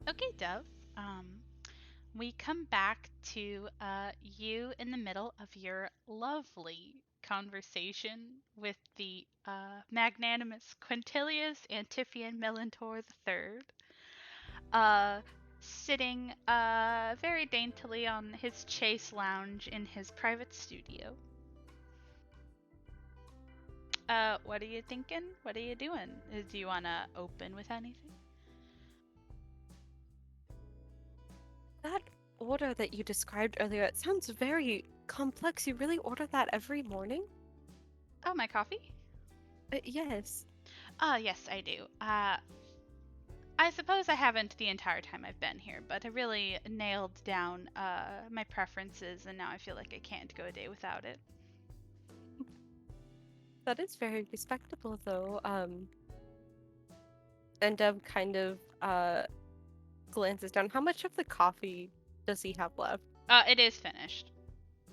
Okay, Dove. Um, we come back to you in the middle of your lovely conversation with the magnanimous Quintilius Antiphian Melantor III, uh, sitting very daintily on his chase lounge in his private studio. What are you thinking? What are you doing? Do you want to open with anything? That order that you described earlier, it sounds very complex. You really order that every morning? Oh, my coffee? Yes. Yes, I do. I suppose I haven't the entire time I've been here, but I really nailed down my preferences, and now I feel like I can't go a day without it. That is very respectable, though. And Deb kind of glances down. How much of the coffee does he have left? It is finished.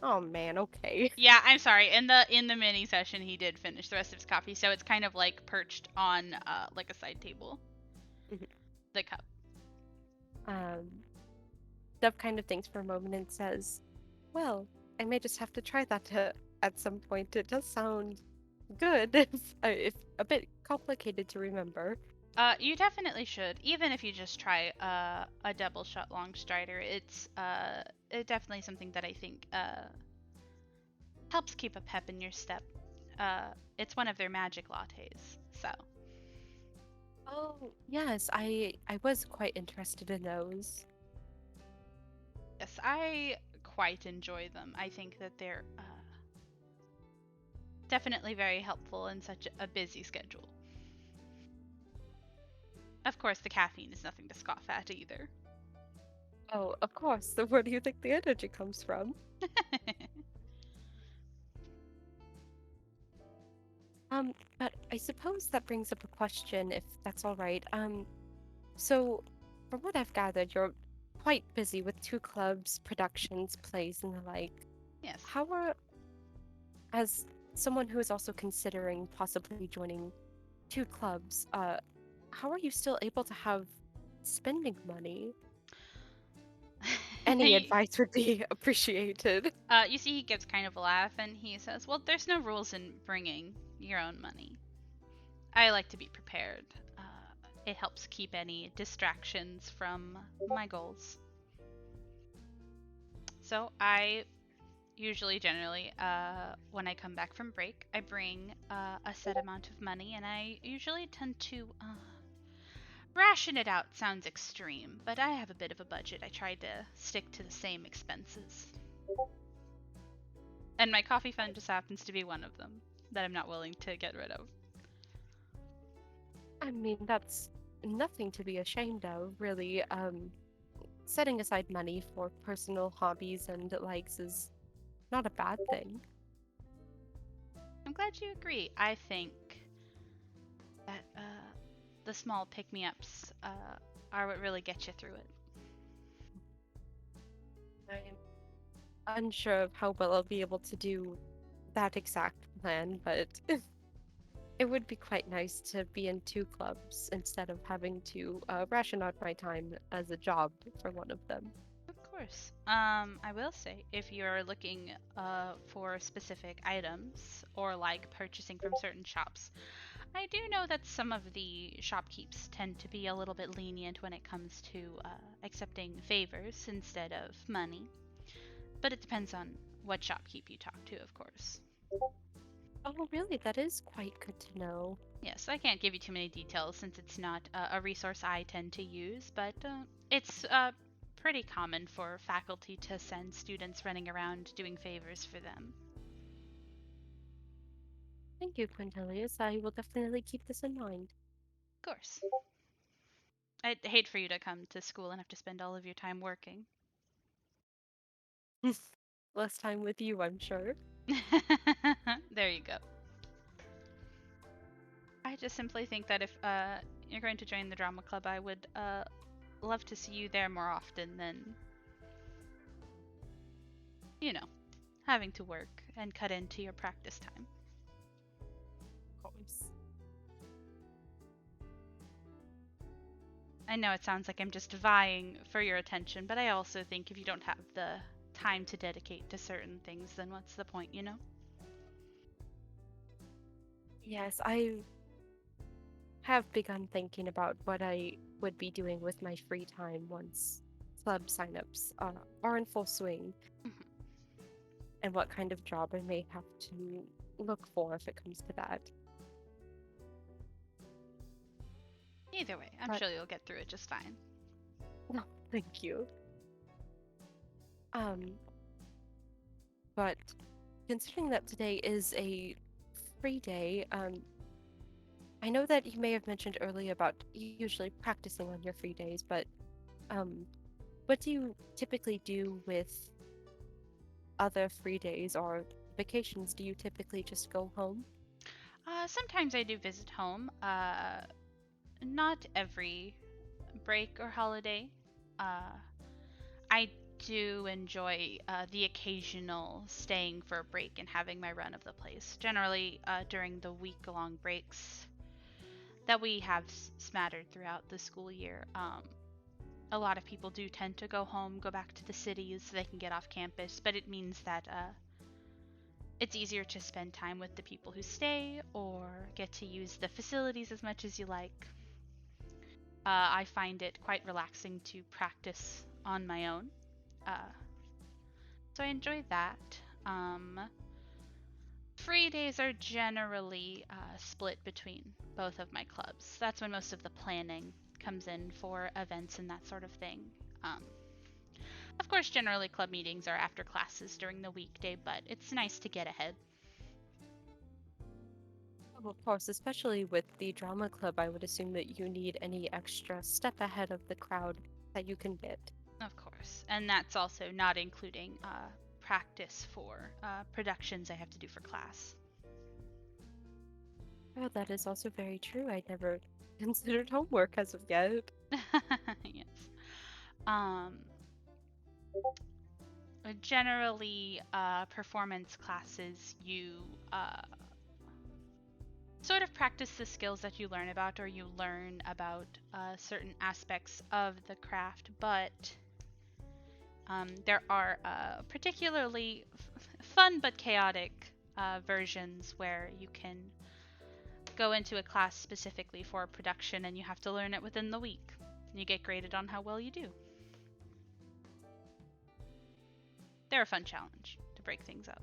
Oh man, okay. Yeah, I'm sorry. In the mini session, he did finish the rest of his coffee, so it's kind of like perched on like a side table. The cup. Um, Deb kind of thinks for a moment and says, "Well, I may just have to try that at some point. It does sound good, if a bit complicated to remember." You definitely should, even if you just try a double shot long strider. It's definitely something that I think helps keep a pep in your step. It's one of their magic lattes, so Oh, yes, I was quite interested in those. yes, I quite enjoy them. I think that they're definitely very helpful in such a busy schedule. Of course, the caffeine is nothing to scoff at either. Oh, of course. So where do you think the energy comes from? But I suppose that brings up a question, if that's all right. So from what I've gathered, you're quite busy with two clubs, productions, plays, and the like. Yes. How are, as someone who is also considering possibly joining two clubs, how are you still able to have spending money? Any advice would be appreciated. You see, he gives kind of a laugh and he says, "Well, there's no rules in bringing your own money. I like to be prepared. It helps keep any distractions from my goals. So I usually, generally, when I come back from break, I bring a set amount of money, and I usually tend to ration it out. Sounds extreme, but I have a bit of a budget. I try to stick to the same expenses, and my coffee fund just happens to be one of them that I'm not willing to get rid of. I mean, that's nothing to be ashamed of, really. Setting aside money for personal hobbies and likes is not a bad thing. I'm glad you agree. I think that the small pick me ups are what really get you through it. I'm unsure of how well I'll be able to do that exact plan, but it would be quite nice to be in two clubs instead of having to ration out my time as a job for one of them. Of course. I will say, if you're looking for specific items or like purchasing from certain shops, I do know that some of the shopkeeps tend to be a little bit lenient when it comes to accepting favors instead of money. But it depends on what shopkeep you talk to, of course. Oh, really? That is quite good to know. Yes, I can't give you too many details since it's not a resource I tend to use, but it's pretty common for faculty to send students running around doing favors for them. Thank you, Quintilius. I will definitely keep this in mind. Of course. I'd hate for you to come to school and have to spend all of your time working. Less time with you, I'm sure. There you go. I just simply think that if you're going to join the drama club, I would love to see you there more often than, you know, having to work and cut into your practice time. Of course. I know it sounds like I'm just vying for your attention, but I also think if you don't have the time to dedicate to certain things, then what's the point, you know? Yes, I have begun thinking about what I would be doing with my free time once club signups are in full swing, Mhm. and what kind of job I may have to look for if it comes to that. Either way, I'm But sure you'll get through it just fine. no, thank you. Um, but considering that today is a free day, I know that you may have mentioned earlier about usually practicing on your free days, but um, what do you typically do with other free days or vacations? Do you typically just go home? Sometimes I do visit home. Not every break or holiday. Uh, I do enjoy the occasional staying for a break and having my run of the place. Generally, during the week-long breaks that we have smattered throughout the school year, a lot of people do tend to go home, go back to the cities so they can get off campus. But it means that it's easier to spend time with the people who stay or get to use the facilities as much as you like. I find it quite relaxing to practice on my own. Uh, so I enjoy that. Free days are generally split between both of my clubs. That's when most of the planning comes in for events and that sort of thing. Um, of course, generally club meetings are after classes during the weekday, but it's nice to get ahead. Oh, of course, especially with the drama club, I would assume that you need any extra step ahead of the crowd that you can get. Of course. And that's also not including practice for productions I have to do for class. Oh, that is also very true. I never considered homework as of yet. Yes. Um, Generally, performance classes, you sort of practice the skills that you learn about, or you learn about certain aspects of the craft, but there are particularly fun but chaotic versions where you can go into a class specifically for production and you have to learn it within the week. You get graded on how well you do. They're a fun challenge to break things up.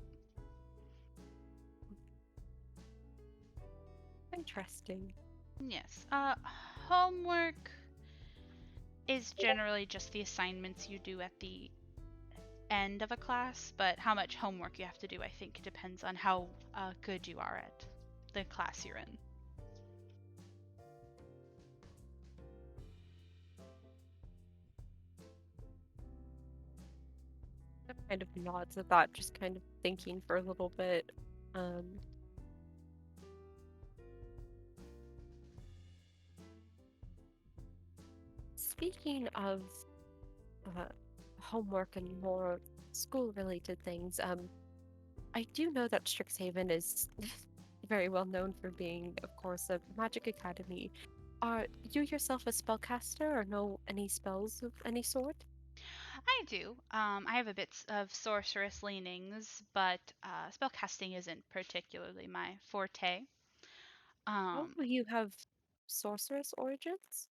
Interesting. Yes. Homework is generally just the assignments you do at the end of a class, but how much homework you have to do, I think, depends on how good you are at the class you're in. Kind of nods at that, just kind of thinking for a little bit. Um, Speaking of uh, homework and more school-related things, I do know that Strixhaven is very well known for being, of course, a magic academy. Are you yourself a spellcaster or know any spells of any sort? I do. I have a bit of sorceress leanings, but spellcasting isn't particularly my forte. Oh, Um, you have sorceress origins?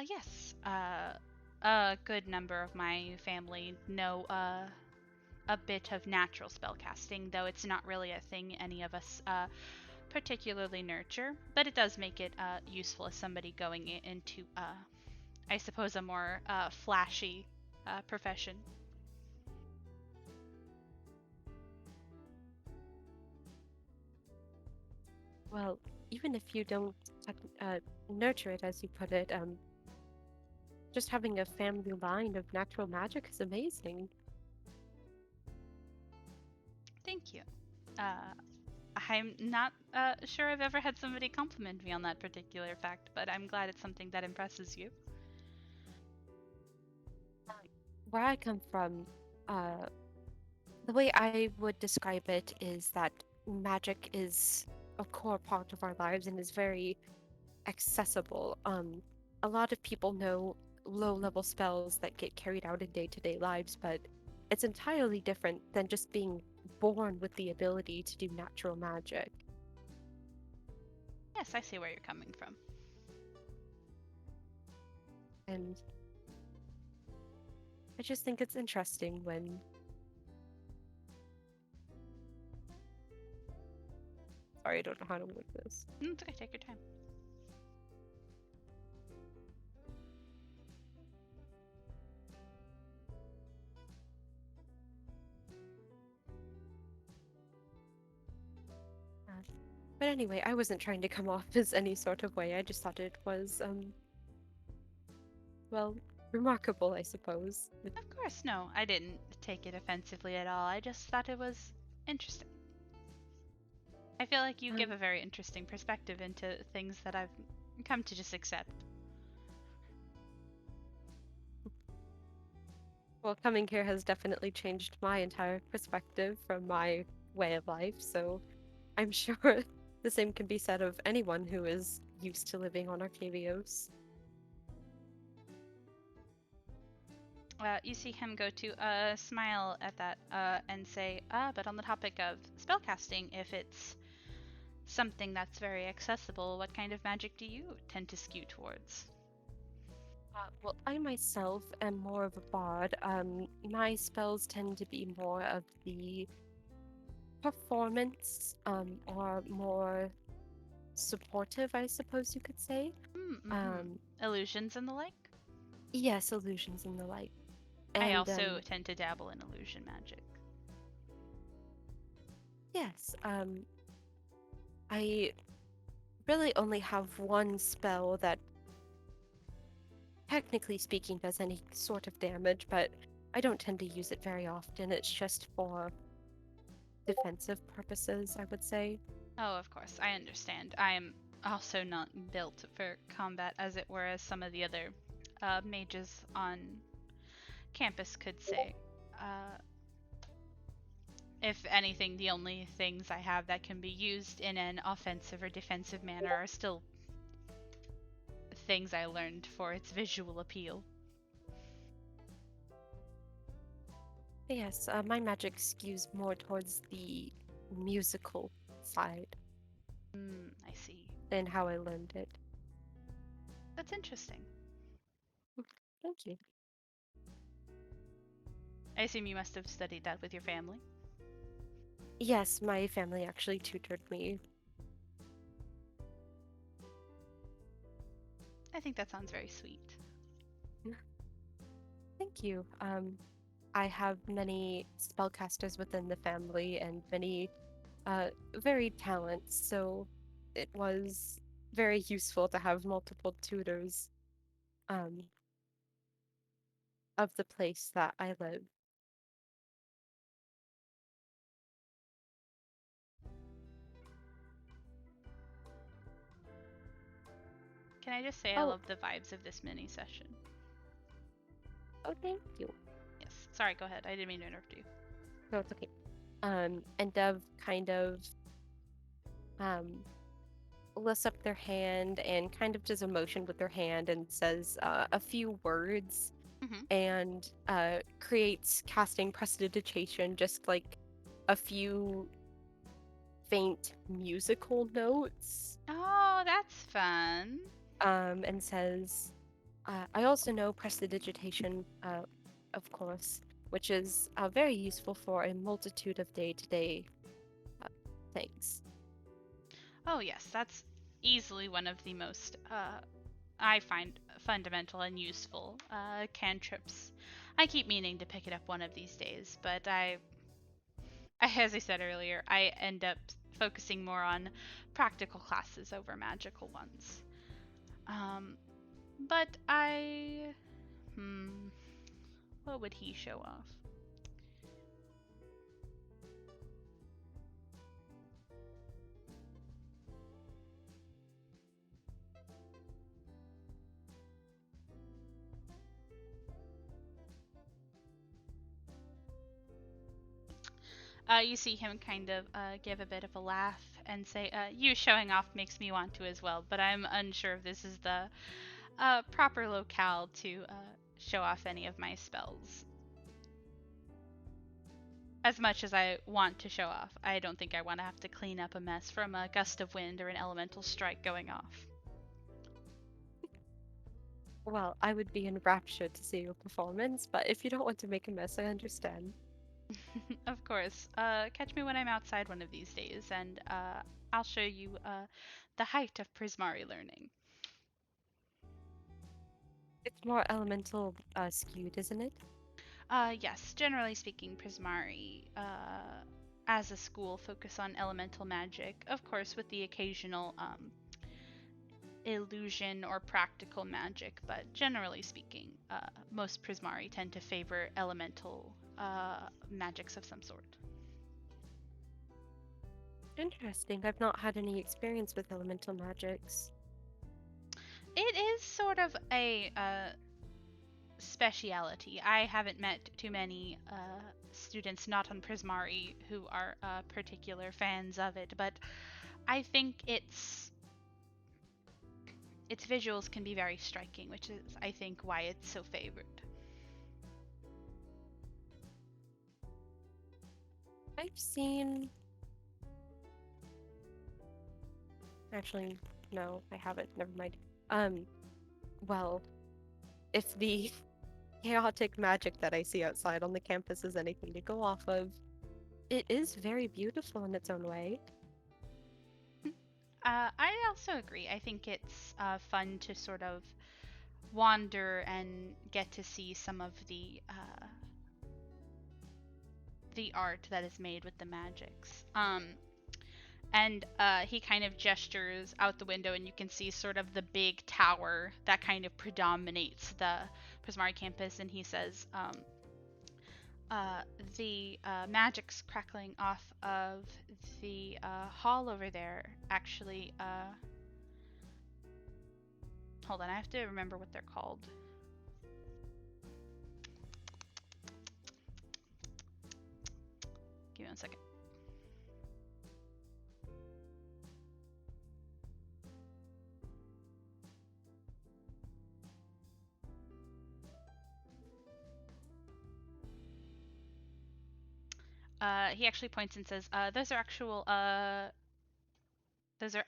yes. A good number of my family know a bit of natural spellcasting, though it's not really a thing any of us particularly nurture. But it does make it useful as somebody going into, I suppose, a more flashy profession. Well, even if you don't nurture it, as you put it, just having a family line of natural magic is amazing. Thank you. Uh, I'm not sure I've ever had somebody compliment me on that particular fact, but I'm glad it's something that impresses you. Where I come from, uh, the way I would describe it is that magic is a core part of our lives and is very accessible. a lot of people know low-level spells that get carried out in day-to-day lives, but it's entirely different than just being born with the ability to do natural magic. Yes, I see where you're coming from. And I just think it's interesting when. Sorry, I don't know how to word this. It's okay, take your time. Uh, But anyway, I wasn't trying to come off as any sort of way. I just thought it was, well, remarkable, I suppose. Of course, no, I didn't take it offensively at all. I just thought it was interesting. I feel like you give Um, a very interesting perspective into things that I've come to just accept. well, coming here has definitely changed my entire perspective from my way of life, so I'm sure the same can be said of anyone who is used to living on Arcavios. You see him go to smile at that and say, but on the topic of spellcasting, if it's something that's very accessible, what kind of magic do you tend to skew towards? Well, I myself am more of a bard. My spells tend to be more of the performance, or more supportive, I suppose you could say. Mm-hmm. Um, Illusions and the like? yes, illusions and the like. I And also tend to dabble in illusion magic. yes, I really only have one spell that, technically speaking, does any sort of damage, but I don't tend to use it very often. It's just for defensive purposes, I would say. Oh, of course, I understand. I am also not built for combat, as it were, as some of the other mages on campus could say. Uh, if anything, the only things I have that can be used in an offensive or defensive manner are still things I learned for its visual appeal. Yes, my magic skews more towards the musical side I see. than how I learned it. That's interesting. Thank you. I assume you must have studied that with your family. Yes, my family actually tutored me. I think that sounds very sweet. Thank you. I have many spellcasters within the family and many varied talents, so it was very useful to have multiple tutors um, of the place that I live. Can I just say I Oh, love the vibes of this mini session? oh, thank you. Yes. Sorry, go ahead. I didn't mean to interrupt you. No, it's okay. And Dev kind of um, lifts up their hand and kind of does a motion with their hand and says a few words Mm-hmm. and creates casting prestidigitation, just like a few faint musical notes, Oh, that's fun. and says, I also know prestidigitation, of course, which is very useful for a multitude of day-to-day uh, things. Oh, yes, that's easily one of the most, I find, fundamental and useful cantrips. I keep meaning to pick it up one of these days, but as I said earlier, I end up focusing more on practical classes over magical ones. Um, but hmm, what would he show off? You see him kind of give a bit of a laugh and say, "You showing off makes me want to as well, but I'm unsure if this is the a proper locale to show off any of my spells. As much as I want to show off, I don't think I want to have to clean up a mess from a gust of wind or an elemental strike going off. Well, I would be enraptured to see your performance, but if you don't want to make a mess, I understand. Of course. Catch me when I'm outside one of these days, and I'll show you the height of Prismari learning. It's more elemental skewed, isn't it? Yes, generally speaking, Prismari, as a school, focus on elemental magic, of course, with the occasional illusion or practical magic, but generally speaking, most Prismari tend to favor elemental magics of some sort. Interesting. I've not had any experience with elemental magics. It is sort of a speciality. I haven't met too many students not on Prismari who are particular fans of it, but I think its visuals can be very striking, which is, I think, why it's so favored. I've seen. Actually, no, I haven't. Never mind. Um, well, if the chaotic magic that I see outside on the campus is anything to go off of, it is very beautiful in its own way. I also agree. I think it's fun to sort of wander and get to see some of the art that is made with the magics. And he kind of gestures out the window, and you can see sort of the big tower that kind of predominates the Prismari campus. And he says, the magic's crackling off of the hall over there actually. Hold on, I have to remember what they're called. Give me 1 second. He actually points and says, "Those are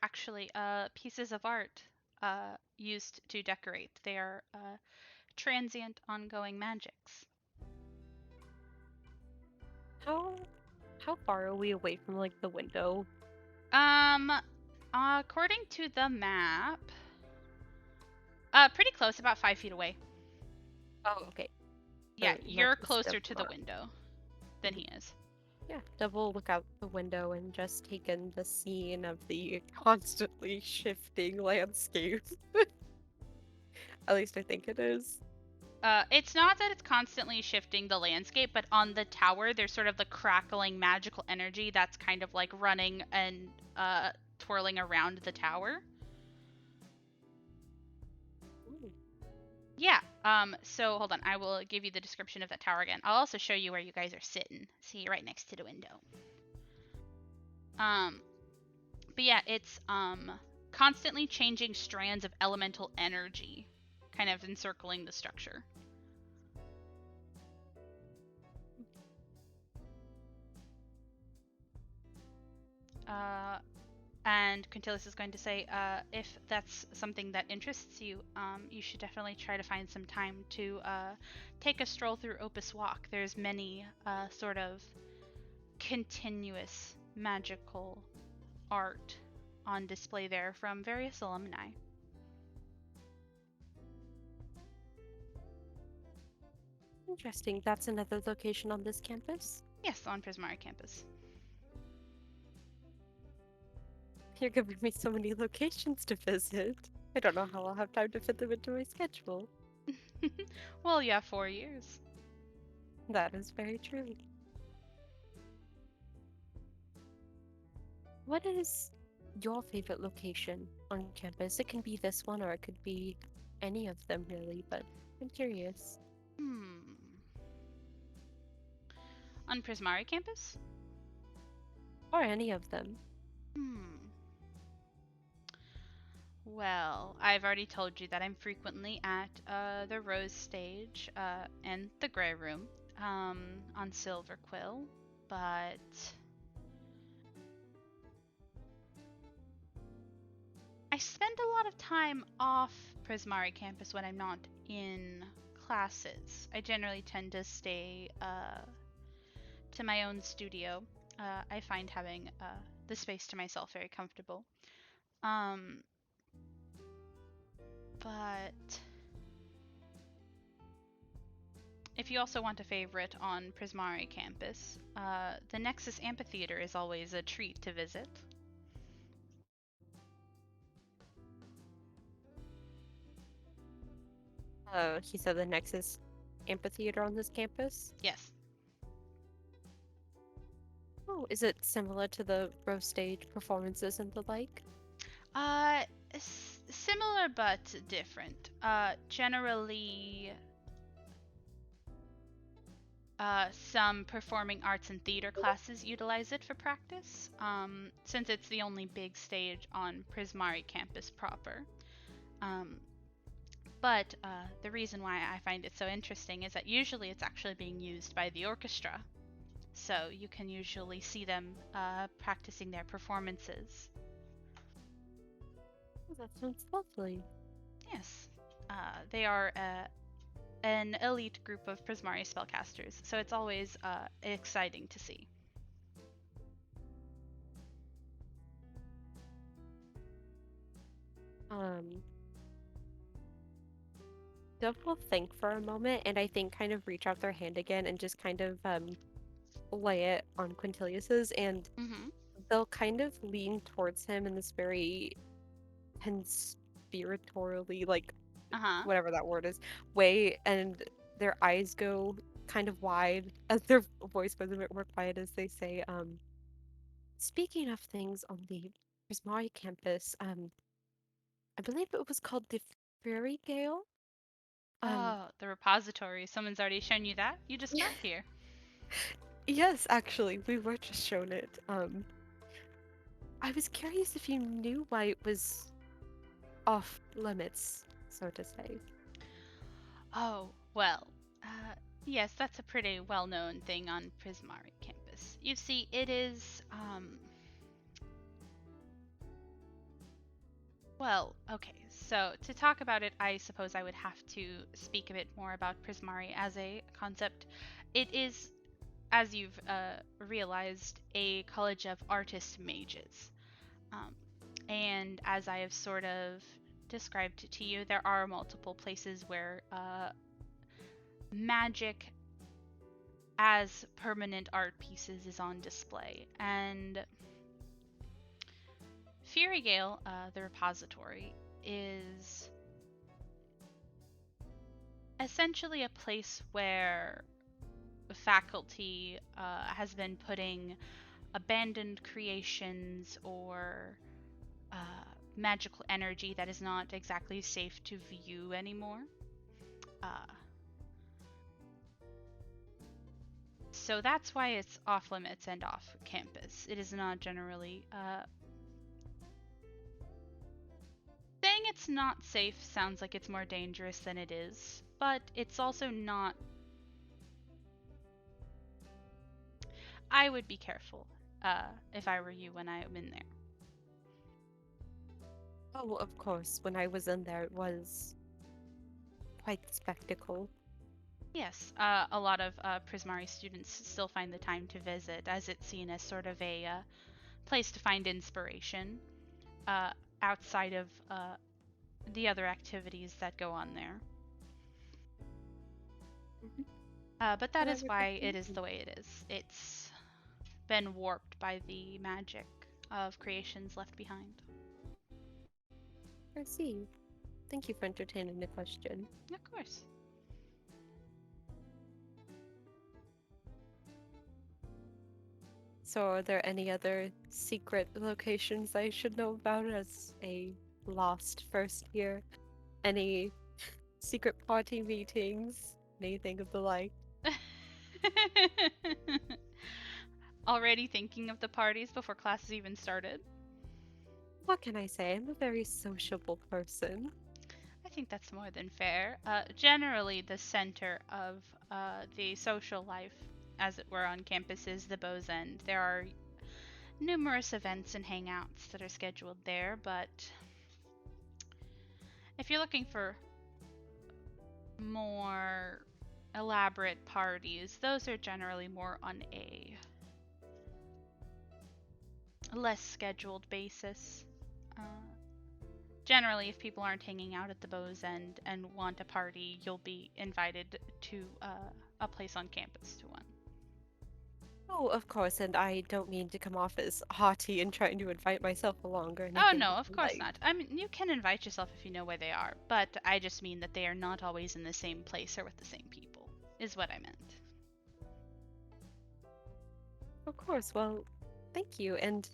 actually pieces of art used to decorate. They are transient, ongoing magics." How how far are we away from like the window? Um, according to the map, pretty close, about 5 feet away. Oh, okay. Yeah, So not you're just closer to the far. window than he is. Yeah, Devil look out the window and just take in the scene of the constantly shifting landscape. At least I think it is. It's not that it's constantly shifting the landscape, but on the tower, there's sort of the crackling magical energy that's kind of like running and twirling around the tower. Ooh. Yeah. So hold on, I will give you the description of that tower again. I'll also show you where you guys are sitting. See, right next to the window. Um, but yeah, it's constantly changing strands of elemental energy, kind of encircling the structure. And Quintilis is going to say, if that's something that interests you, you should definitely try to find some time to take a stroll through Opus Walk. There's many sort of continuous magical art on display there from various alumni. Interesting. That's another location on this campus. Yes, on Prismari campus. You're giving me so many locations to visit. I don't know how I'll have time to fit them into my schedule. Well, you have 4 years. That is very true. What is your favorite location on campus? It can be this one or it could be any of them really, but I'm curious. On Prismari campus? Or any of them. Hmm. Well, I've already told you that I'm frequently at the Rose Stage and the Grey Room on Silver Quill, but I spend a lot of time off Prismari campus when I'm not in classes. I generally tend to stay to my own studio. I find having the space to myself very comfortable. Um, but if you also want a favorite on Prismari campus, the Nexus Amphitheater is always a treat to visit. He said the Nexus Amphitheater on this campus. Yes. Oh, is it similar to the Rose Stage performances and the like? Uh, Similar but different. Generally, some performing arts and theater classes utilize it for practice, since it's the only big stage on Prismari campus proper. Um, but the reason why I find it so interesting is that usually it's actually being used by the orchestra, so you can usually see them practicing their performances. Oh, that sounds lovely. Yes, they are an elite group of Prismari spellcasters, so it's always exciting to see. Um, Dove will think for a moment and I think kind of reach out their hand again and just kind of lay it on Quintilius's, and Mm-hmm. they'll kind of lean towards him in this very conspiratorially, like Uh-huh. whatever that word is, way, and their eyes go kind of wide as their voice goes a bit more quiet as they say, speaking of things on the Prismari campus, I believe it was called the Fairy Gale. Um, Oh, the repository. Someone's already shown you that? You just got here. yes, actually, we were just shown it. I was curious if you knew why it was off limits, so to say. Oh, well, yes, that's a pretty well-known thing on Prismari campus. You see, it is, well, okay, so to talk about it, I suppose I would have to speak a bit more about Prismari as a concept. It is, as you've realized, a college of artist mages. Um, and as I have sort of described to you, there are multiple places where magic as permanent art pieces is on display. And Fury Gale, the repository, is essentially a place where the faculty has been putting abandoned creations or uh, magical energy that is not exactly safe to view anymore. Uh, so that's why it's off limits and off campus. It is not generally. Saying it's not safe sounds like it's more dangerous than it is, but it's also not. I would be careful if I were you when I'm in there. Oh, of course, when I was in there, it was quite the spectacle. Yes, a lot of Prismari students still find the time to visit, as it's seen as sort of a place to find inspiration uh, outside of the other activities that go on there. Mhm. But that But I is would why it is recommend. the way it is. It's been warped by the magic of creations left behind. I see. Thank you for entertaining the question. Of course. So, are there any other secret locations I should know about as a lost first year? Any secret party meetings? Anything of the like? Already thinking of the parties before classes even started? What can I say? I'm a very sociable person. I think that's more than fair. Generally, the center of the social life, as it were, on campus is the Bows End. There are numerous events and hangouts that are scheduled there, but if you're looking for more elaborate parties, those are generally more on a less scheduled basis. Uh, Generally, if people aren't hanging out at the Bows End and want a party, you'll be invited to a place on campus to one. Oh, of course, and I don't mean to come off as haughty and trying to invite myself along or Oh anything, no, but of course not. I mean, you can invite yourself if you know where they are, but I just mean that they are not always in the same place or with the same people, is what I meant. of course, well, thank you. And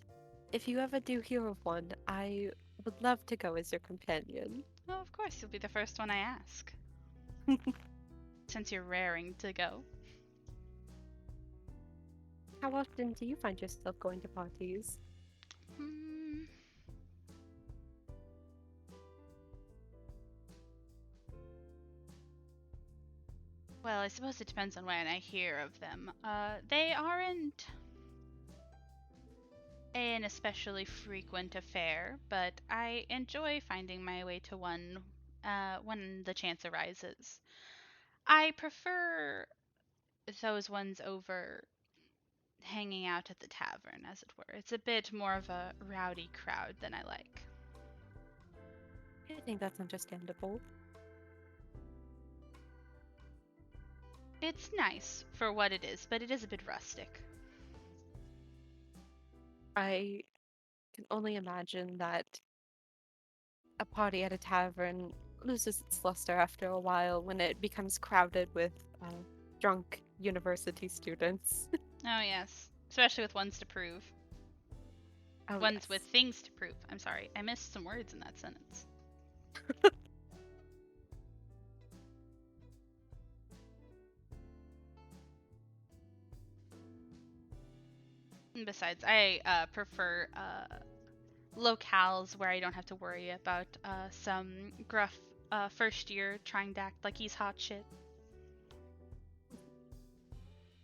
if you ever do hear of one, I would love to go as your companion. Oh, of course, you'll be the first one I ask, since you're raring to go. How often do you find yourself going to parties? Hmm. Well, I suppose it depends on when I hear of them. They aren't an especially frequent affair, but I enjoy finding my way to one when the chance arises. I prefer those ones over hanging out at the tavern, as it were. It's a bit more of a rowdy crowd than I like. I think that's understandable. It's nice for what it is, but it is a bit rustic. I can only imagine that a party at a tavern loses its luster after a while when it becomes crowded with drunk university students. Oh, yes. Especially with ones to prove. Oh, Ones with yes. things to prove. I'm sorry, I missed some words in that sentence. And besides, I prefer locales where I don't have to worry about some gruff first year trying to act like he's hot shit.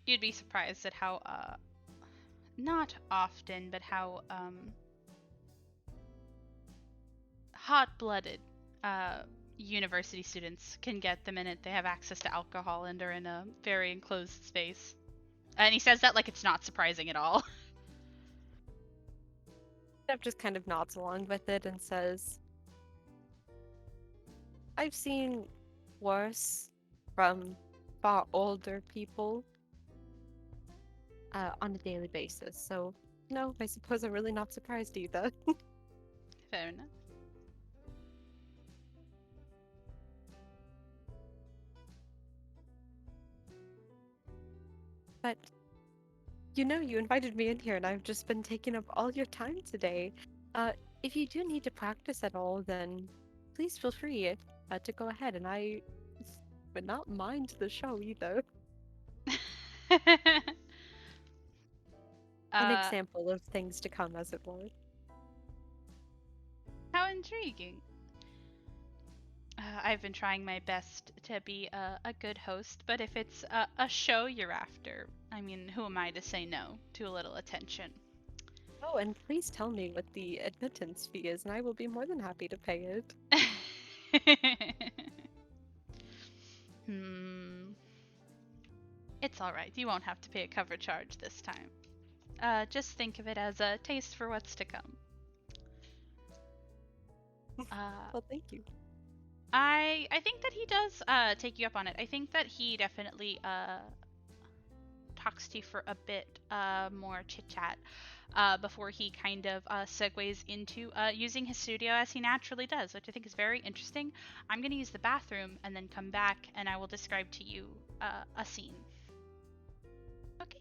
You'd be surprised at how, not often, but how hot blooded uh, university students can get the minute they have access to alcohol and are in a very enclosed space. And he says that like it's not surprising at all. Dev just kind of nods along with it and says, I've seen worse from far older people on a daily basis. So, no, I suppose I'm really not surprised either. Fair enough. But you invited me in here and I've just been taking up all your time today. Uh, if you do need to practice at all, then please feel free to go ahead and I would not mind the show either. An uh, example of things to come, as it were. how intriguing. I've been trying my best to be a good host, but if it's a show you're after, I mean, who am I to say no to a little attention? Oh, and please tell me what the admittance fee is, and I will be more than happy to pay it. Hmm. It's alright. You won't have to pay a cover charge this time. Just think of it as a taste for what's to come. Uh, Well, thank you. I think that he does take you up on it. I think that he definitely talks to you for a bit more chit chat before he kind of segues into using his studio as he naturally does, which I think is very interesting. I'm going to use the bathroom and then come back and I will describe to you a scene. Okay.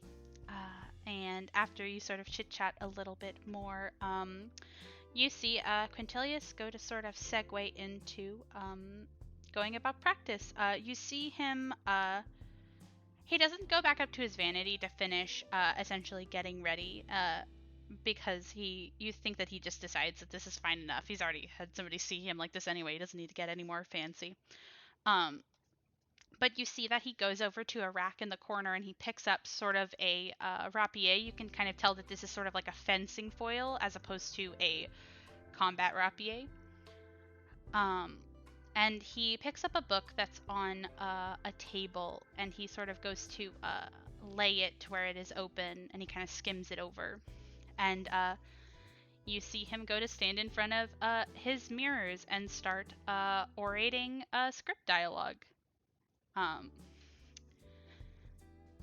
And after you sort of chit chat a little bit more, you see Quintilius go to sort of segue into going about practice. You see him. He doesn't go back up to his vanity to finish essentially getting ready. because you think that he just decides that this is fine enough. He's already had somebody see him like this anyway. He doesn't need to get any more fancy. Um, but you see that he goes over to a rack in the corner and he picks up sort of a rapier. You can kind of tell that this is sort of like a fencing foil as opposed to a combat rapier. Um, and he picks up a book that's on a table and he sort of goes to lay it to where it is open and he kind of skims it over. And you see him go to stand in front of his mirrors and start orating a script dialogue. Um,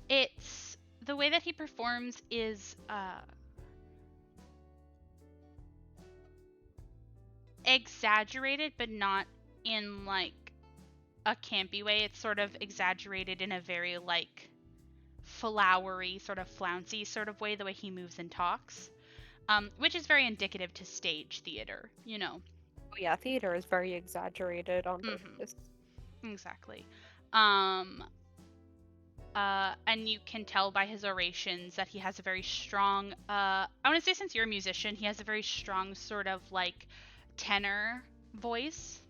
it's the way that he performs is exaggerated, but not in like a campy way. It's sort of exaggerated in a very like flowery, sort of flouncy sort of way, the way he moves and talks, which is very indicative to stage theater, you know. Oh yeah, theater is very exaggerated on purpose. Exactly. Um, and you can tell by his orations that he has a very strong, I want to say since you're a musician, he has a very strong sort of like tenor voice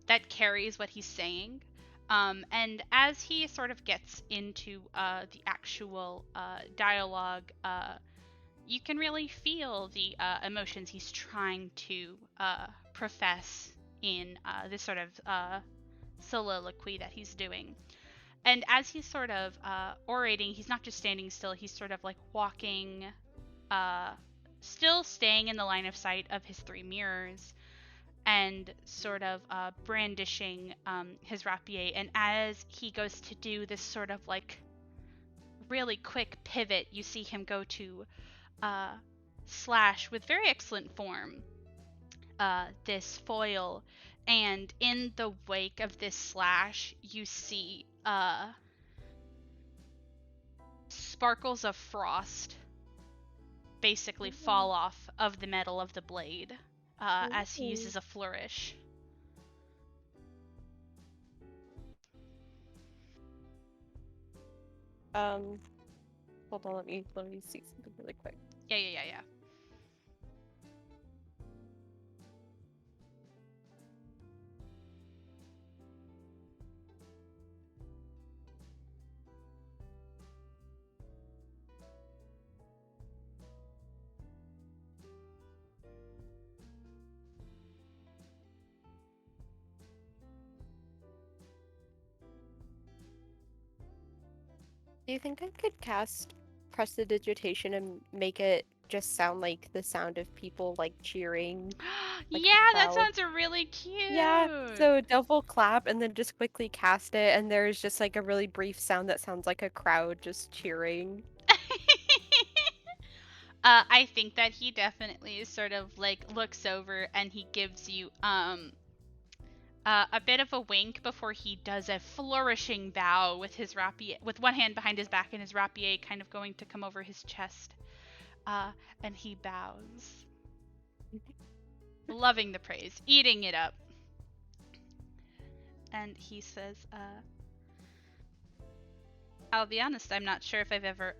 that carries what he's saying. And as he sort of gets into the actual dialogue, you can really feel the emotions he's trying to profess in this sort of soliloquy that he's doing. And as he's sort of orating, he's not just standing still, he's sort of like walking, uh, still staying in the line of sight of his three mirrors and sort of brandishing his rapier. And as he goes to do this sort of like really quick pivot, you see him go to slash with very excellent form this foil. And in the wake of this slash, you see sparkles of frost basically fall off of the metal of the blade as he uses a flourish. Hold on, let me see something really quick. Yeah. Do you think I could cast prestidigitation and make it just sound like the sound of people like cheering, like Yeah, the that crowd? sounds really Yeah, cute. so double clap and then just quickly cast it, and there's just like a really brief sound that sounds like a crowd just cheering. I think that he definitely sort of like looks over and he gives you a bit of a wink before he does a flourishing bow with his rapier, with one hand behind his back and his rapier kind of going to come over his chest. And he bows, loving the praise, eating it up. And he says, I'll be honest, I'm not sure if I've ever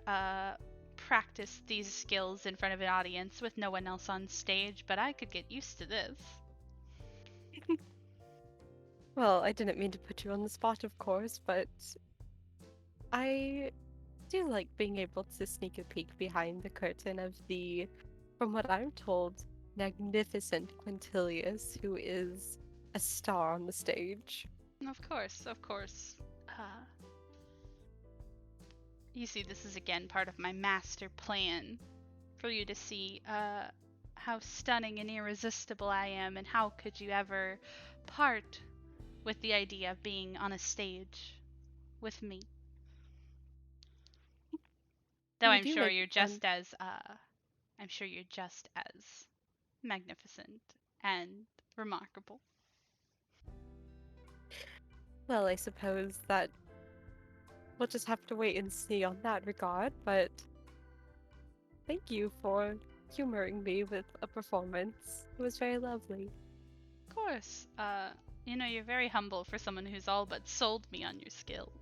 practiced these skills in front of an audience with no one else on stage, but I could get used to this. Well, I didn't mean to put you on the spot, of course, but I do like being able to sneak a peek behind the curtain of the, from what I'm told, magnificent Quintilius, who is a star on the stage. Of course, of course. You see, this is again part of my master plan for you to see how stunning and irresistible I am, and how could you ever part with the idea of being on a stage with me? Though You do make I'm sure you're just as magnificent and remarkable. well, I suppose that we'll just have to wait and see on that regard, but thank you for humoring me with a performance. It was very lovely. Of course, you're very humble for someone who's all but sold me on your skills.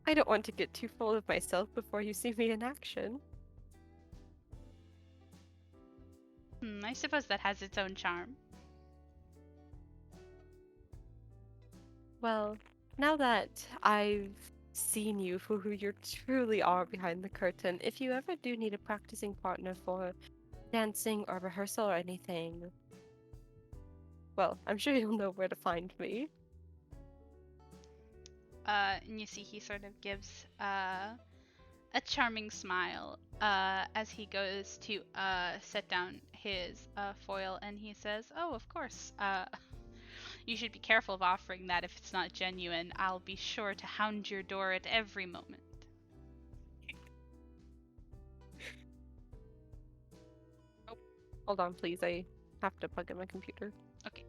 I don't want to get too full of myself before you see me in action. I suppose that has its own charm. Well, now that I've seen you for who you truly are behind the curtain, if you ever do need a practicing partner for dancing or rehearsal or anything, well, I'm sure you'll know where to find me. And you see he sort of gives a charming smile as he goes to set down his foil, and he says, "Oh, of course. You should be careful of offering that if it's not genuine. I'll be sure to hound your door at every moment." Oh, hold on, please. I have to plug in my computer. Okay.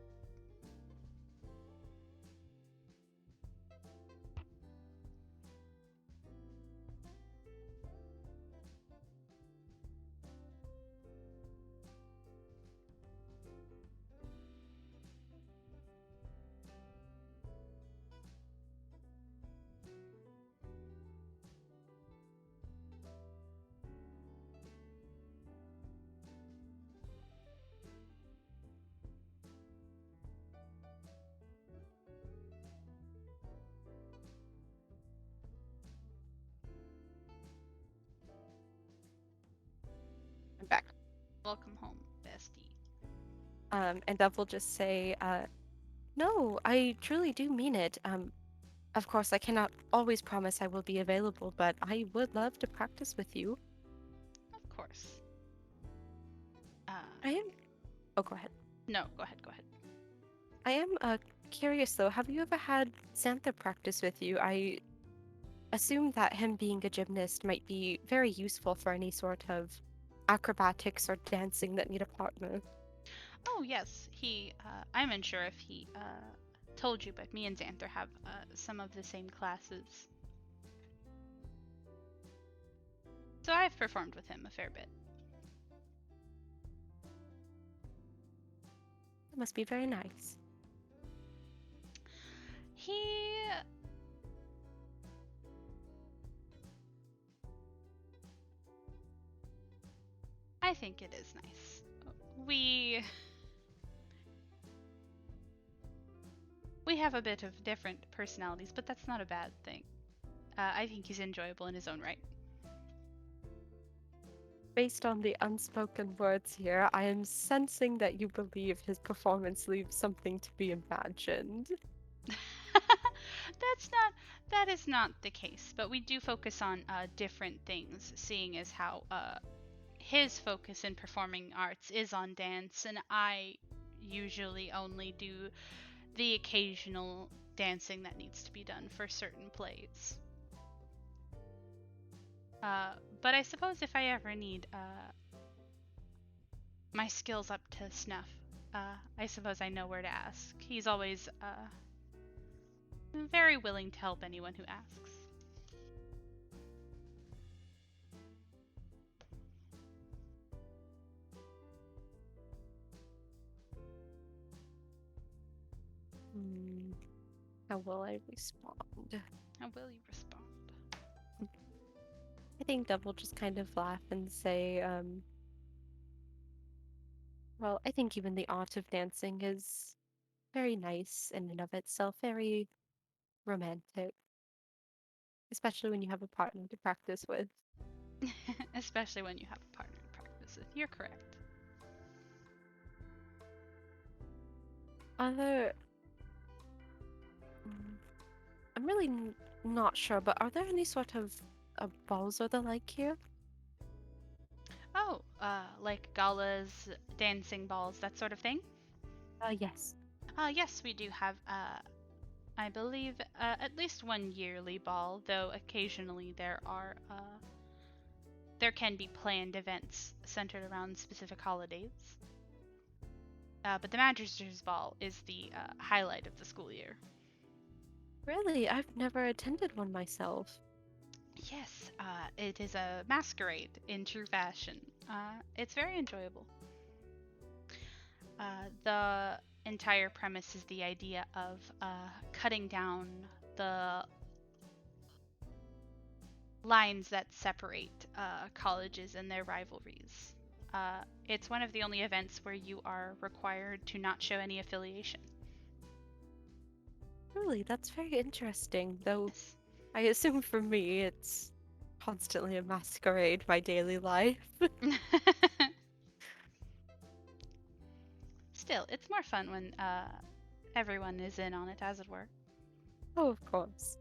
I'm back. Welcome home, bestie. And Dev will just say, no, I truly do mean it. Of course, I cannot always promise I will be available, but I would love to practice with you. Of course. Uh, I am. Oh, go ahead. no, go ahead, go ahead. I am curious though. Have you ever had Xantha practice with you? I assume that him being a gymnast might be very useful for any sort of acrobatics or dancing that need a partner. Oh, yes, I'm unsure if he told you, but me and Xanther have some of the same classes. So I've performed with him a fair bit. That must be very nice. He I think it is nice. We we have a bit of different personalities, but that's not a bad thing. I think he's enjoyable in his own right. Based on the unspoken words here, I am sensing that you believe his performance leaves something to be imagined. That is not the case, but we do focus on different things, seeing as how his focus in performing arts is on dance, and I usually only do the occasional dancing that needs to be done for certain plays. But I suppose if I ever need my skills up to snuff, I suppose I know where to ask. He's always very willing to help anyone who asks. Hmm, how will I respond? How will you respond? I think Dove will just kind of laugh and say, well, I think even the art of dancing is very nice in and of itself, very romantic, especially when you have a partner to practice with. Especially when you have a partner to practice with. You're correct. Other, mm, I'm really not sure, but are there any sort of balls or the like here? Oh, like galas, dancing balls, that sort of thing? Yes. Yes, we do have, I believe, at least one yearly ball, though occasionally there can be planned events centered around specific holidays. But the Magister's Ball is the highlight of the school year. Really, I've never attended one myself. Yes, it is a masquerade in true fashion. It's very enjoyable. The entire premise is the idea of cutting down the lines that separate colleges and their rivalries. It's one of the only events where you are required to not show any affiliation. Really, that's very interesting. Though Yes. I assume for me it's constantly a masquerade, my daily life. Still, it's more fun when everyone is in on it, as it were. Oh, of course.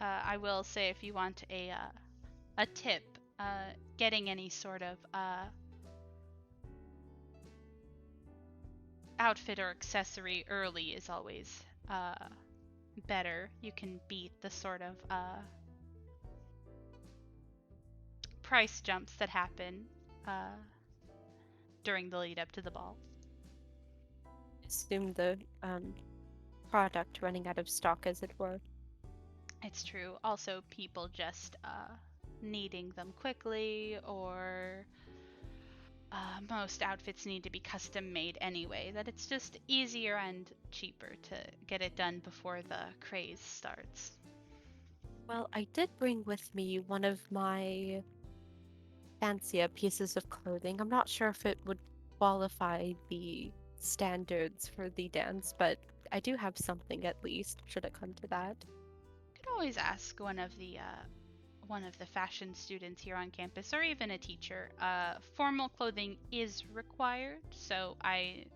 I will say, if you want a tip, getting any sort of outfit or accessory early is always better. You can beat the sort of price jumps that happen uh, during the lead up to the ball. Assume the product running out of stock, as it were. It's true. Also, people just needing them quickly, or most outfits need to be custom made anyway, that it's just easier and cheaper to get it done before the craze starts. Well, I did bring with me one of my fancier pieces of clothing. I'm not sure if it would qualify the standards for the dance, but I do have something at least, should it come to that. You could always ask one of the fashion students here on campus, or even a teacher. Formal clothing is required, so I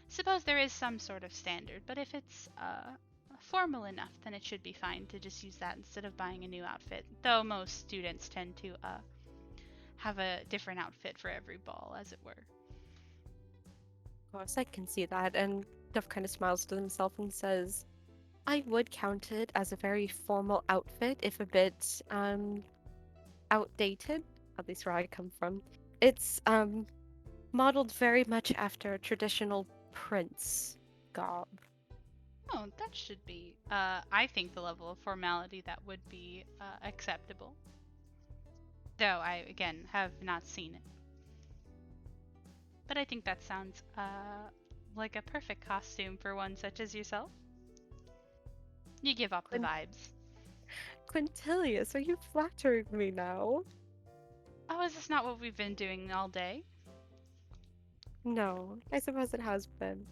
suppose there is some sort of standard. But if it's formal enough, then it should be fine to just use that instead of buying a new outfit. Though most students tend to have a different outfit for every ball, as it were. Of course, I can see that, and Duff kind of smiles to himself and says, I would count it as a very formal outfit, if a bit outdated, at least where I come from. It's modeled very much after a traditional prince garb. Oh, that should be, I think, the level of formality that would be acceptable. Though I, again, have not seen it. But I think that sounds like a perfect costume for one such as yourself. You give off the Quin- vibes. Quintilius, are you flattering me now? Oh, is this not what we've been doing all day? No, I suppose it has been.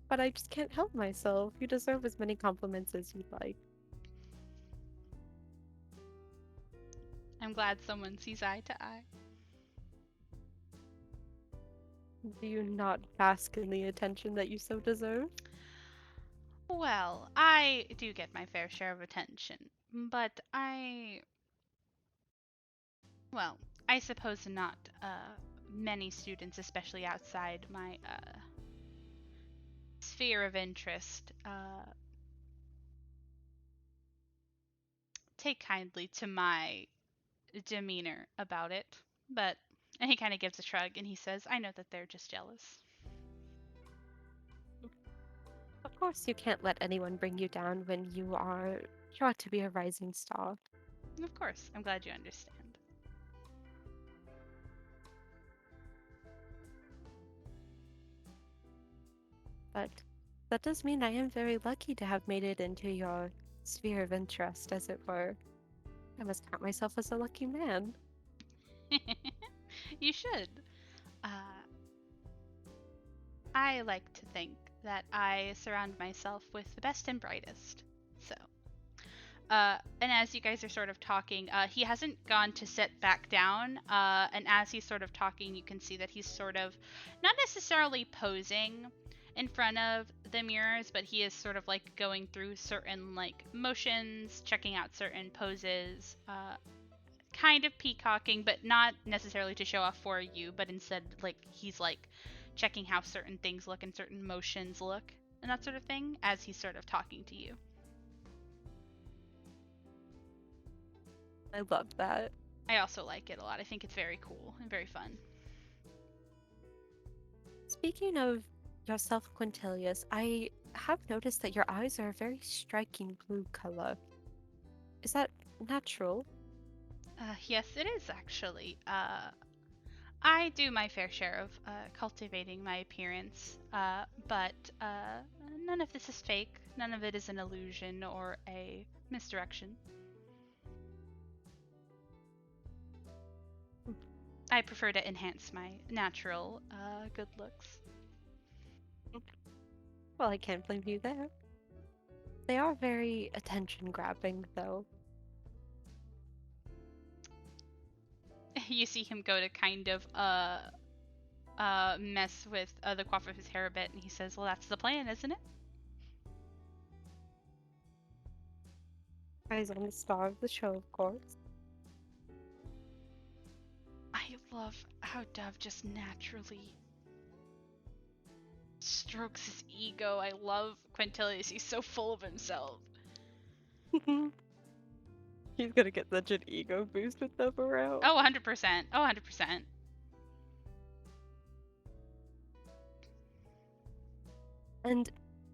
But I just can't help myself. You deserve as many compliments as you'd like. I'm glad someone sees eye to eye. Do you not bask in the attention that you so deserve? Well, I do get my fair share of attention, but well, I suppose not many students, especially outside my sphere of interest, take kindly to my demeanor about it. But and he kind of gives a shrug and he says, I know that they're just jealous. Of course, you can't let anyone bring you down when you are sure to be a rising star. And of course, I'm glad you understand. But that does mean I am very lucky to have made it into your sphere of interest, as it were. I must count myself as a lucky man. You should. Uh, I like to think that I surround myself with the best and brightest. So, and as you guys are sort of talking, he hasn't gone to sit back down. And as he's sort of talking, you can see that he's sort of not necessarily posing in front of the mirrors, but he is sort of like going through certain like motions, checking out certain poses, kind of peacocking, but not necessarily to show off for you, but instead like he's like checking how certain things look and certain motions look and that sort of thing as he's sort of talking to you. I love that. I also like it a lot. I think it's very cool and very fun. Speaking of yourself, Quintilius, I have noticed that your eyes are a very striking blue color. Is that natural? Yes, it is actually. I do my fair share of cultivating my appearance, but none of this is fake. None of it is an illusion or a misdirection. I prefer to enhance my natural good looks. Well, I can't blame you there. They are very attention grabbing, though. You see him go to kind of mess with the coif of his hair a bit, and he says, "Well, that's the plan, isn't it?" Eyes on the star of the show, of course. I love how Dove just naturally strokes his ego. I love Quintilius. He's so full of himself. He's gonna get such an ego boost with them around. Oh, 100%. Oh, 100%. And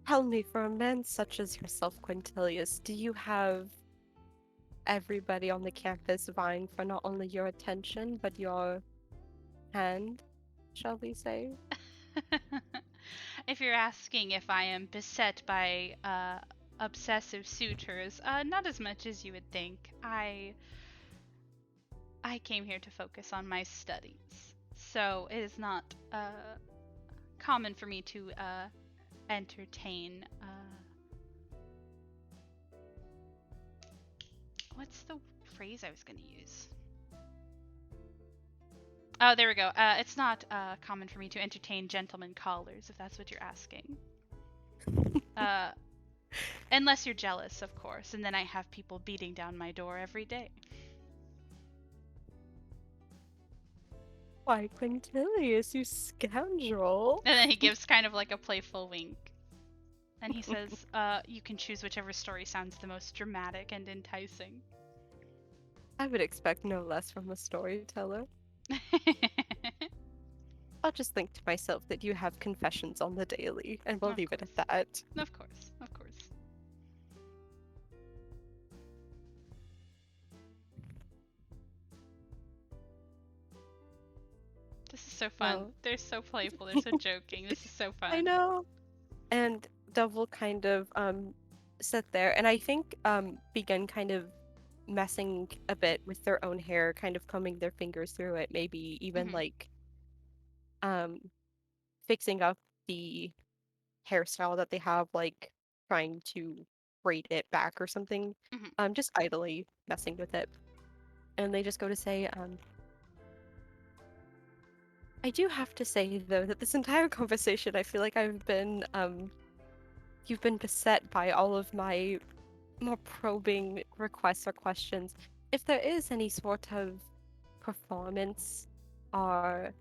tell me, for a man such as yourself, Quintilius, do you have everybody on the campus vying for not only your attention, but your hand, shall we say? If you're asking if I am beset by obsessive suitors, not as much as you would think. I came here to focus on my studies, so it is not common for me to entertain. What's the phrase I was going to use? Oh, there we go. It's not common for me to entertain gentlemen callers, if that's what you're asking. Uh, unless you're jealous, of course, and then I have people beating down my door every day. Why, Quintilius, you scoundrel! And then he gives kind of like a playful wink. And he says, you can choose whichever story sounds the most dramatic and enticing. I would expect no less from a storyteller. I'll just think to myself that you have confessions on the daily, and we'll leave it at that. Of course, of course. This is so fun. Well, They're so playful. They're so joking. This is so fun. I know. And Dove will kind of sit there and I think begin kind of messing a bit with their own hair, kind of combing their fingers through it, maybe even Mhm. like um fixing up the hairstyle that they have, like trying to braid it back or something. Mhm. Just idly messing with it. And they just go to say, I do have to say though that this entire conversation I feel like I've been you've been beset by all of my more probing requests or questions. If there is any sort of performance or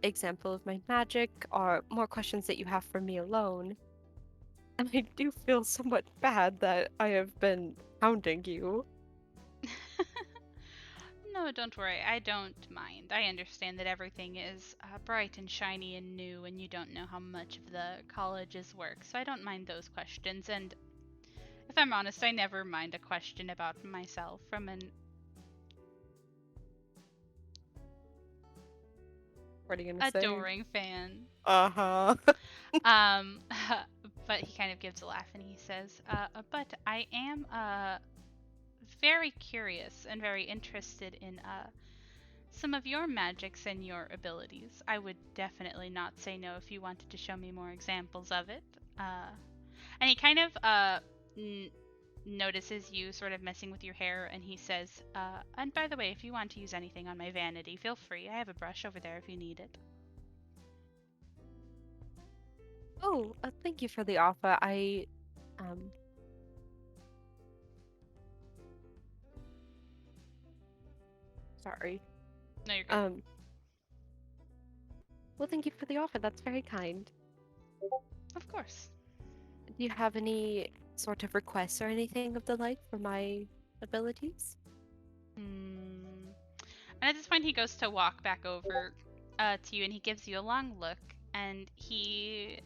example of my magic or more questions that you have for me alone, and I do feel somewhat bad that I have been hounding you. No, don't worry. I don't mind. I understand that everything is bright and shiny and new, and you don't know how much of the college's work, so I don't mind those questions. And if I'm honest, I never mind a question about myself from an What are you gonna say? adoring fan. Uh-huh. Um, but he kind of gives a laugh and he says, but I am very curious and very interested in some of your magics and your abilities. I would definitely not say no if you wanted to show me more examples of it. And he kind of n- notices you sort of messing with your hair, and he says, and by the way, if you want to use anything on my vanity, feel free. I have a brush over there if you need it. Oh, thank you for the offer. Um, sorry. No, you're good. Um, well, thank you for the offer. That's very kind. Of course. Do you have any sort of requests or anything of the like for my abilities? Hmm. And at this point, he goes to walk back over to you, and he gives you a long look, and he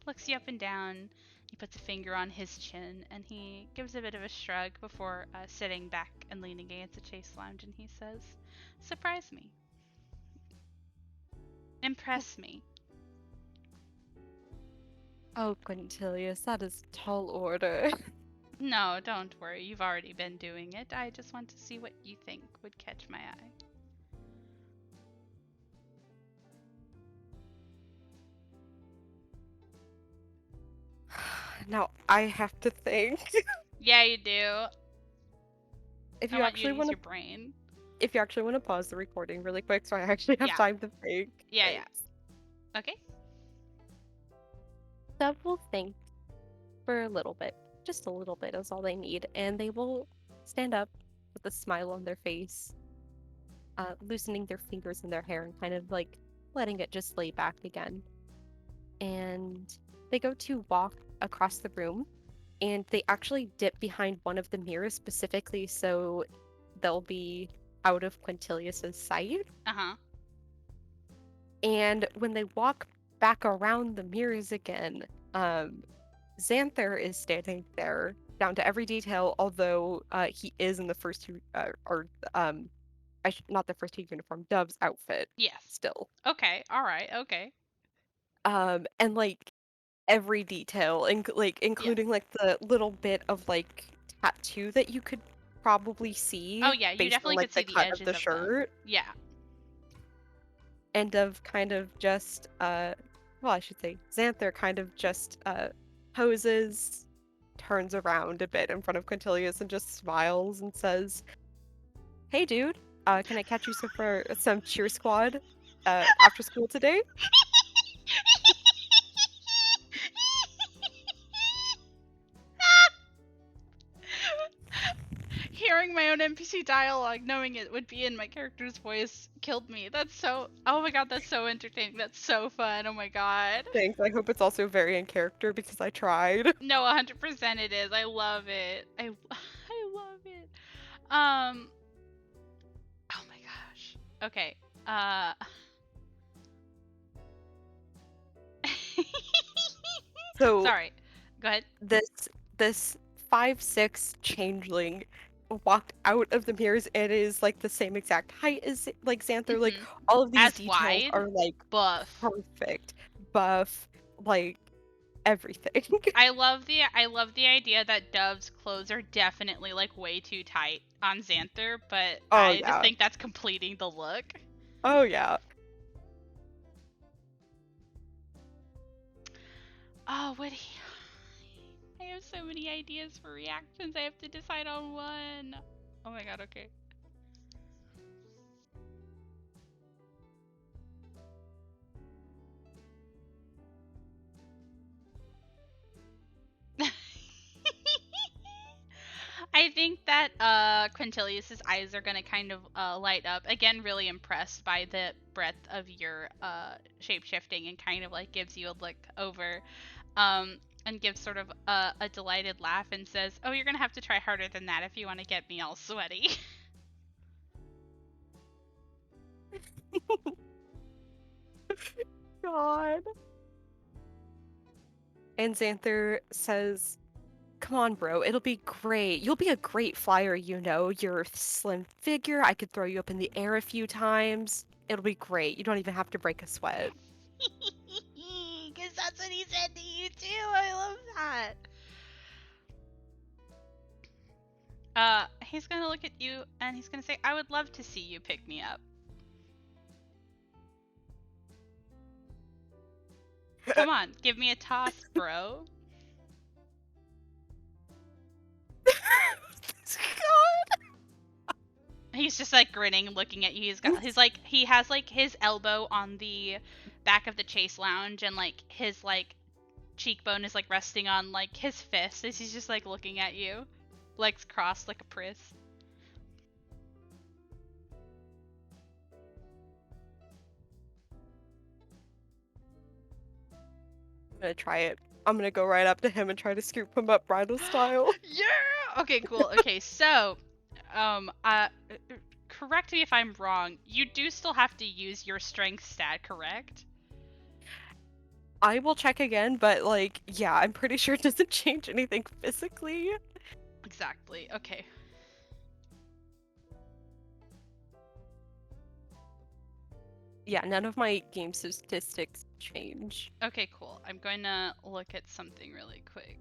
looks you up and down. He puts a finger on his chin, and he gives a bit of a shrug before sitting back and leaning against the chase lounge, and he says, "Surprise me, Oh, impress me." Oh, Quintilius, that is tall order. No, don't worry. You've already been doing it. I just want to see what you think would catch my eye. Now I have to think. Yeah, you do. If I you want you actually to use want to, your brain. if you actually want to pause the recording really quick, so I actually have Yeah. time to think. Yeah, yeah. Thanks. Okay. Dove will think for a little bit, just a little bit is all they need, and they will stand up with a smile on their face, loosening their fingers in their hair and kind of like letting it just lay back again. And they go to walk across the room, and they actually dip behind one of the mirrors specifically so they'll be out of Quintilius's sight. Uh-huh. And when they walk back around the mirrors again, um, Xanther is standing there down to every detail, although he is in the first two, not the first two uniform, Dove's outfit Yes. still. Okay. All right. Okay. And like every detail, Yeah. including like the little bit of like tattoo that you could probably see Oh, yeah. You based on definitely could like the see the cut of edges the of them. shirt, Yeah. and of kind of just well, I should say Xanther kind of just poses, turns around a bit in front of Quintilius and just smiles and says, "Hey dude, can I catch you for some cheer squad after school today?" Hearing my own NPC dialogue, knowing it would be in my character's voice, killed me. That's so. Oh my god, that's so entertaining. That's so fun. Oh my god. Thanks. I hope it's also very in character because I tried. No, 100% it is. I love it. I love it. Um. Oh my gosh. Okay. Uh. So Sorry. Go ahead. this 5'6" changeling walked out of the mirrors and is like the same exact height as like Xanther. Like Mhm. all of these As details wide, are like buff. perfect, buff, like everything. I love the idea that Dove's clothes are definitely like way too tight on Xanther, but Oh I just yeah. think that's completing the look. Oh yeah. Oh, would he? I have so many ideas for reactions. I have to decide on one. Oh my god, okay. I think that Quintilius's eyes are gonna kind of light up again, really impressed by the breadth of your shape shifting, and kind of like gives you a look over, and gives sort of a delighted laugh and says, "Oh, you're gonna have to try harder than that if you want to get me all sweaty." God. And Xanther says, "Come on, bro. It'll be great. You'll be a great flyer, you know. Your slim figure, I could throw you up in the air a few times. It'll be great. You don't even have to break a sweat." Because that's what he said to you too. I love that. He's gonna look at you and he's gonna say, "I would love to see you pick me up. Come on, give me a toss, bro." God. He's just like grinning, looking at you. He has like his elbow on the back of the chase lounge, and like his like cheekbone is like resting on like his fist as he's just like looking at you, legs crossed like a priss. I'm gonna try it. I'm gonna go right up to him and try to scoop him up bridal style. Yeah. Okay, cool. Okay, so correct me if I'm wrong. You do still have to use your strength stat, correct? I will check again, but like, yeah, I'm pretty sure it doesn't change anything physically. Exactly. Okay. Yeah, none of my game statistics change. Okay, cool. I'm going to look at something really quick.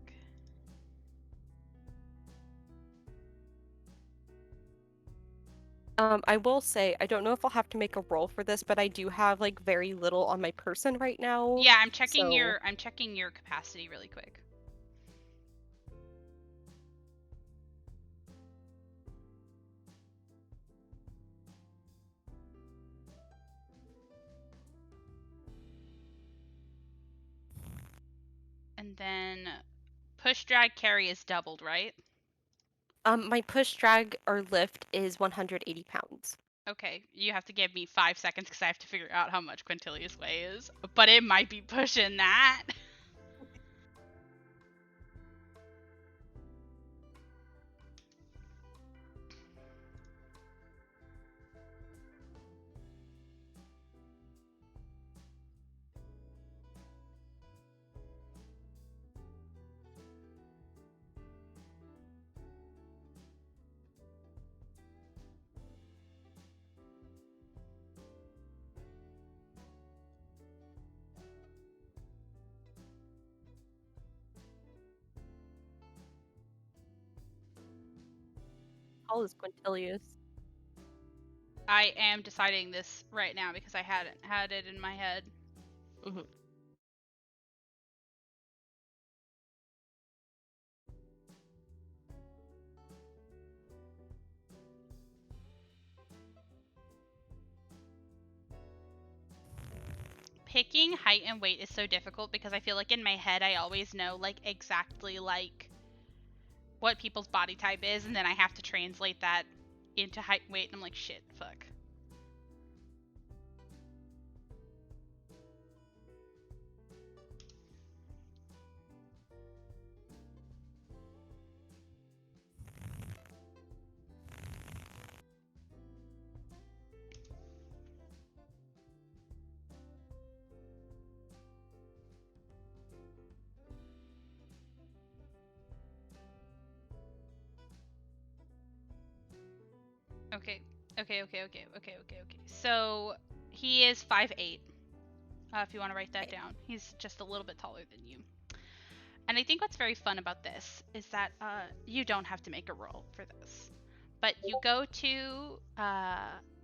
I will say, I don't know if I'll have to make a roll for this, but I do have like very little on my person right now. Yeah, So I'm checking your capacity really quick. And then push drag carry is doubled, right? my push drag or lift is 180 pounds. Okay, you have to give me 5 seconds because I have to figure out how much Quintilia's weighs. But it might be pushing that. How tall is Quintilius? I am deciding this right now because I hadn't had it in my head. Mhm. Picking height and weight is so difficult because I feel like in my head I always know like exactly like what people's body type is, and then I have to translate that into height and weight, and I'm like, shit, fuck. Okay, okay. So he is 5'8". If you want to write that Okay. down, he's just a little bit taller than you. And I think what's very fun about this is that you don't have to make a roll for this, but you go to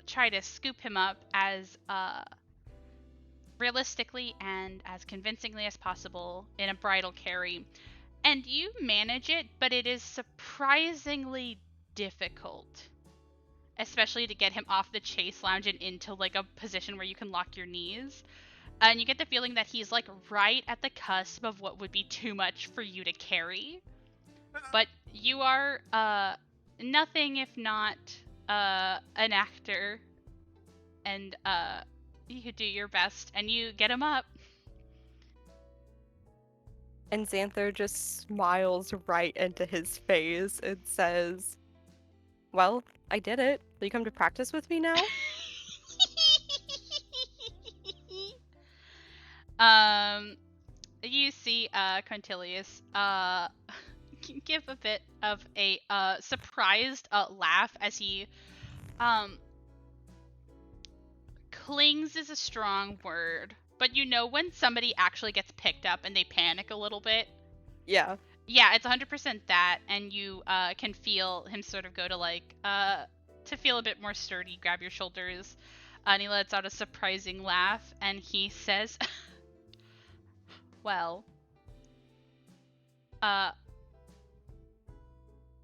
try to scoop him up as realistically and as convincingly as possible in a bridal carry. And you manage it, but it is surprisingly difficult, especially to get him off the chase lounge and into like a position where you can lock your knees. And you get the feeling that he's like right at the cusp of what would be too much for you to carry. But you are nothing if not an actor, and you do your best and you get him up. And Xanther just smiles right into his face and says, "Well, I did it. Will you come to practice with me now?" um, you see Quintilius give a bit of a surprised laugh as he um clings is a strong word, but you know when somebody actually gets picked up and they panic a little bit. Yeah. Yeah, it's 100% that, and you can feel him sort of go to like to feel a bit more sturdy, grab your shoulders, and he lets out a surprising laugh, and he says, "Well, uh,"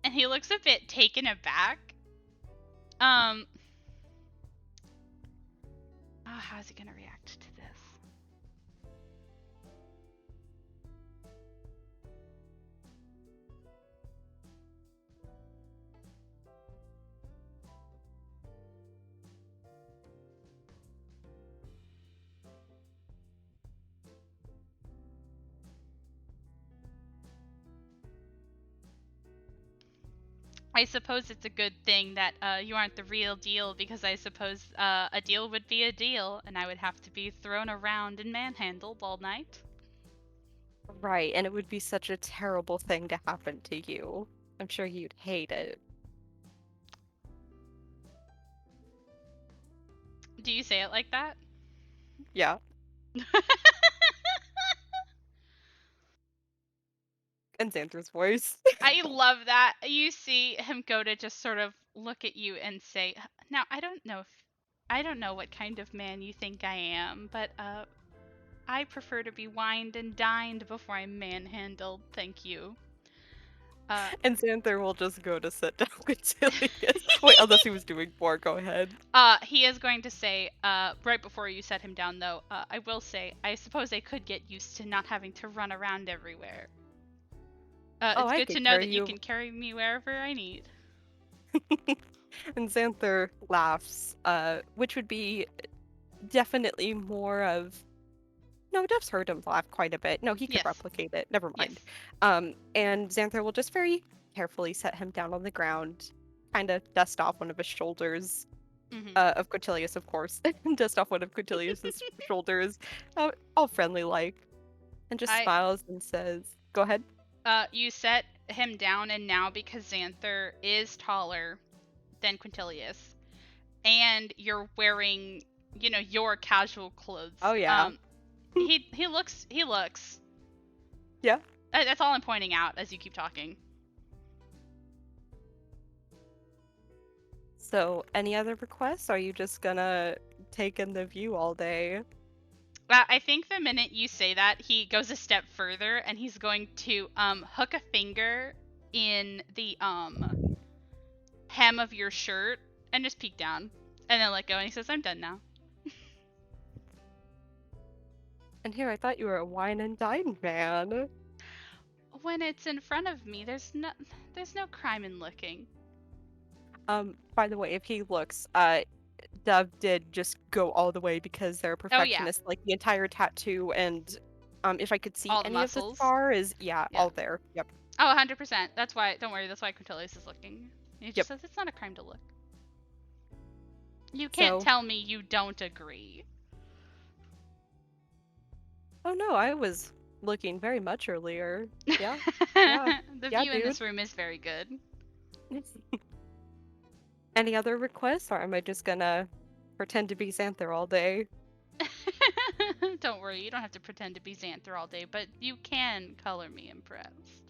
and he looks a bit taken aback. Um, how's he gonna react to this? I suppose it's a good thing that you aren't the real deal, because I suppose a deal would be a deal, and I would have to be thrown around and manhandled all night. Right, and it would be such a terrible thing to happen to you. I'm sure you'd hate it. Do you say it like that? Yeah. And Xander's voice. I love that. You see him go to just sort of look at you and say, "Now, I don't know what kind of man you think I am, but I prefer to be wined and dined before I'm manhandled. Thank you." Uh And Xanther will just go to sit down with Tilius. Wait, unless he was doing more, go ahead. he is going to say, right before you set him down, though, I will say, I suppose I could get used to not having to run around everywhere. Oh, It's I good to could know carry that you you. can carry me wherever I need. And Xanther laughs, which would be definitely more of. No, Dev's heard him laugh quite a bit. No, he could Yes, replicate it. Never yes. mind. And Xanther will just very carefully set him down on the ground, kind of dust off one of his shoulders, Hmm. of Quintilius, of course, dust off one of Quintilius's shoulders, all friendly like, and just I smiles and says, "Go ahead." You set him down, and now because Xanther is taller than Quintilius, and you're wearing, your casual Oh clothes, yeah, he looks. yeah. That's all I'm pointing out as you keep talking. So, any other requests? Are you just gonna take in the view all day? I think the minute you say that, he goes a step further, and he's going to hook a finger in the hem of your shirt and just peek down, and then let go. And he says, "I'm done now." And here, I thought you were a wine and dine man. When it's in front of me, there's no crime in looking. By the way, if he looks, Dove did just go all the way because they're a Oh yeah, perfectionist, like the entire tattoo and if I could see all the any of the muscles. scar is yeah, Yeah. all there. Yep. Oh, 100%. That's why. Don't worry. That's why Quintilius is looking. He just Yep. says it's not a crime to look. You can't So, tell me you don't agree. oh no, I was looking very much earlier. Yeah. Yeah. The Yeah, view in dude. this room is very good. Any other requests or am I just gonna pretend to be Xanther all day? Don't worry. You don't have to pretend to be Xanther all day, but you can color me impressed.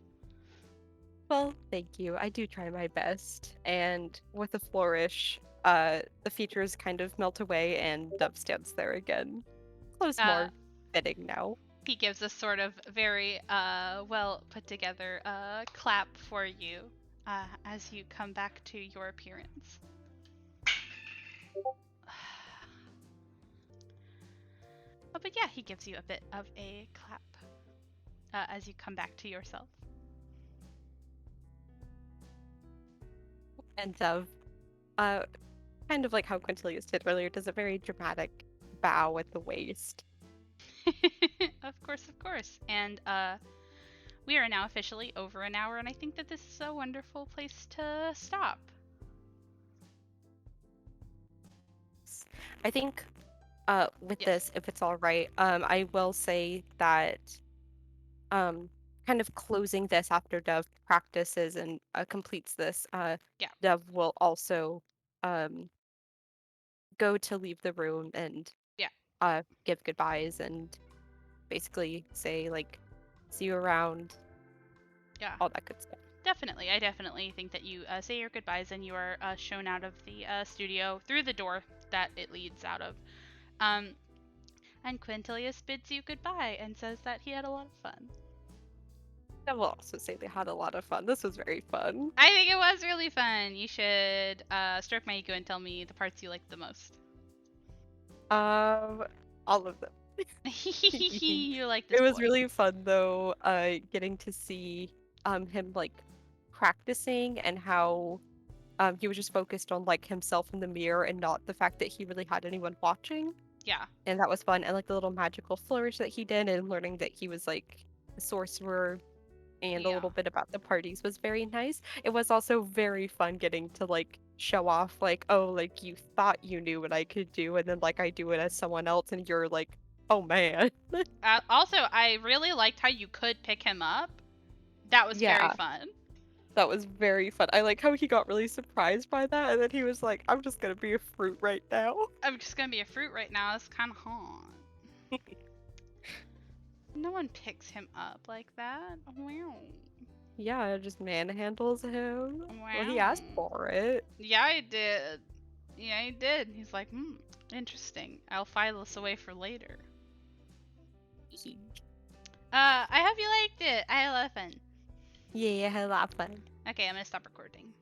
Well, thank you. I do try my best. And with a flourish, the features kind of melt away and Dove stands there again. Close Uh, more fitting now. he gives a sort of very well put together clap for you as you come back to your appearance. But yeah, he gives you a bit of a clap as you come back to yourself. And Dove, uh, kind of like how Quintilius did earlier, does a very dramatic bow at the waist. Of course, of course. And we are now officially over an hour, and I think that this is a wonderful place to stop. I think with Yes. this, if it's all right, I will say that um, kind of closing this after Dove practices and completes this, Yeah. Dove will also um, go to leave the room and Yeah. give goodbyes and basically say like, see you around, Yeah. all that good stuff. Definitely. I definitely think that you say your goodbyes and you are shown out of the studio through the door that it leads out of. Um, and Quintilius bids you goodbye and says that he had a lot of fun. I will also say they had a lot of fun. This was very fun. I think it was really fun. You should stroke my ego and tell me the parts you liked the most. Um, all of them. You like this It was boy. really fun though, getting to see him like practicing and how he was just focused on like himself in the mirror and not the fact that he really had anyone watching. Yeah. And that was fun. And like the little magical flourish that he did and learning that he was like a sorcerer and a Yeah. little bit about the parties was very nice. It was also very fun getting to like show off like, oh, like you thought you knew what I could do and then like I do it as someone else and you're like, oh man. Also, I really liked how you could pick him up. That was very Yeah, fun. that was very fun. I like how he got really surprised by that and then he was like, I'm just gonna be a fruit right now. I'm just gonna be a fruit right now. It's kind of hot. No one picks him up like that. Wow. Yeah, just manhandles him. Well, he Wow. asked for it. Yeah, I did. Yeah, he did. He's like, interesting. I'll file this away for later. I hope you liked it. I had a lot of fun. Yeah, I had a lot of fun. Okay, I'm gonna stop recording.